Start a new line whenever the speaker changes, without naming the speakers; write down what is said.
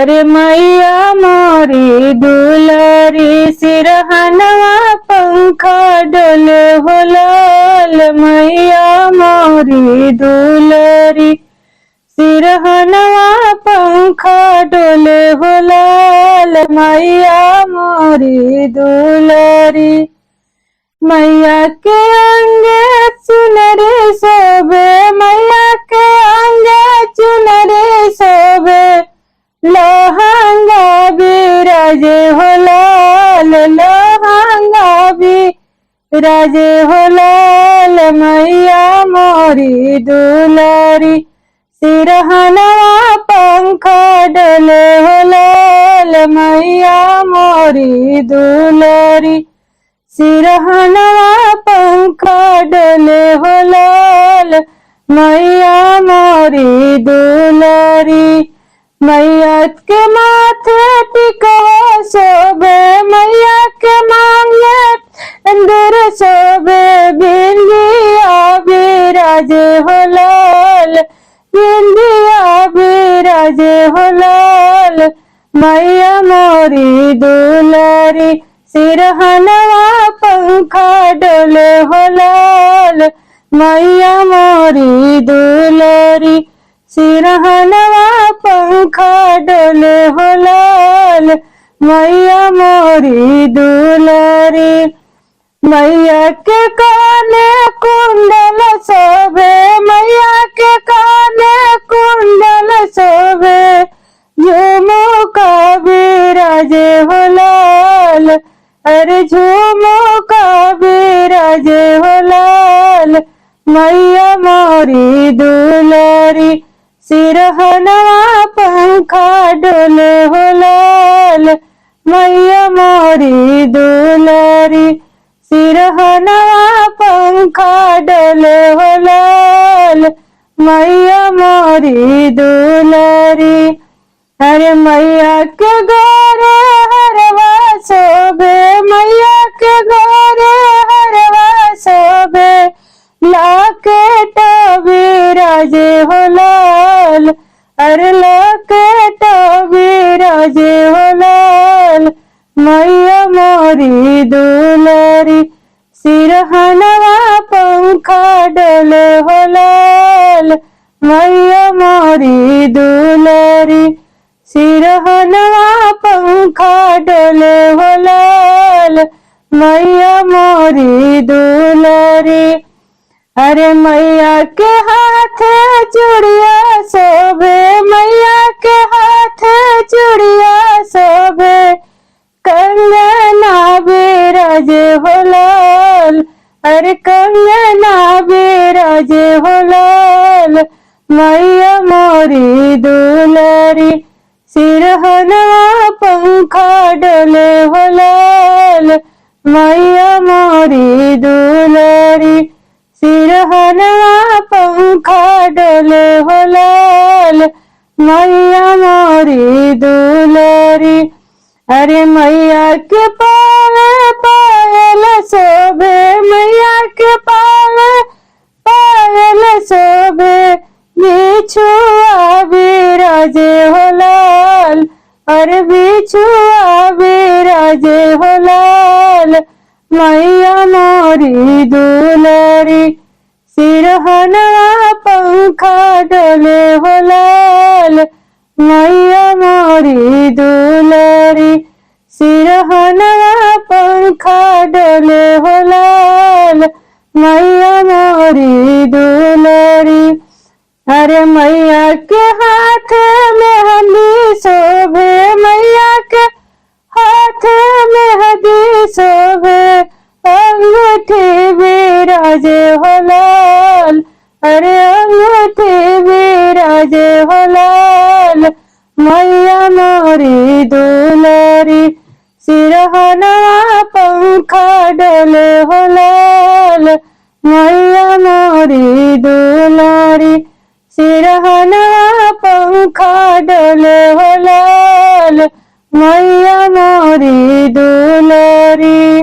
अरे मैया मोरी दुलारी सिरहनवा पंखा डोले हो लाल। मैया मोरी दुलारी सिरहनवा पंखा डोले हो लाल। मैया मोरी दुलारी मैया के अंगे चुनरी सोबे, मैया के अंगे चुनरी सोबे, लहंगा बिराजे हो लाल। लहंगा बिराजे हो लाल। मैया मोरी दुलारी सिरहनवा पंखा डोले हो लाल। मैया मोरी दुलारी सिरहनवा पंखा डोले हो लाल। मैया मोरी दुलारी मैया के माथे टिकवा शोभे, मैया के मांगे अंदर शोभे, बिंदिया बिराजे हो लाल। बिंदिया बिराजे हो लाल। मैया मोरी दुलारी सिरहनवा पंखा डोले हो लाल। मैया मोरी दुलारी सिरहनवा पंखा डोले हो लाल। मैया मोरी दुलारी मैया के काने कुंडल शोभे, मैया के काने कुंडल शोभे, झुमुका बिराजे हो लाल। अरे झुमुका बिराजे हो लाल। मैया मोरी दुलारी सिरहनवा पंखा डोले हो लाल। मैया मोरी दुलारी सिरहनवा पंखा डोले हो लाल। मैया मोरी दुलारी अरे मैया के गोरे हरवा शोभे, मैया के गोरे हरवा शोभे, लॉकेट बिराजे हो लाल। अरे लॉकेट बिराजे हो लाल। मैया मोरी दुलारी सिरहनवा पंखा डोले हो लाल। मैया मोरी दुलारी सिरहनवा पंखा डोले हो लाल। मैया मोरी दुलारी अरे मैया के हाथ चूड़िया शोभे, मैया के हाथ चूड़िया शोभे, कंगना बिराजे हो लाल। अरे कंगना बिराजे हो लाल। मैया मोरी दुलारी सिरहनवा पंखा डोले हो लाल। मैया मोरी दुलारी सिरहनवा पंखा डोले हो लाल। मैया मोरी दुलारी अरे मैया के पावे पायल शोभे, मैया के पावे पायल शोभे, बिछुआ बिराजे हो लाल। अरे बिछुआ बिराजे हो लाल। मैया मोरी दुलारी सिरहनवा पंखा डोले हो लाल। मैया मोरी दुलारी सिरहनवा पंखा डोले हो लाल। मैया मोरी दुलारी अरे मैया के हाथ मेहंदी शोभे, मैया के हाथ मेहंदी शोभे, अंगूठी बिराजे हो लाल। अरे अंगूठी बिराजे हो लाल। मैया मोरी दुलारी सिरहनवा पंखा डोले हो लाल। मैया मोरी दुलारी सिरहनवा पंखा डोले हो लाल। मैया मोरी दुलारी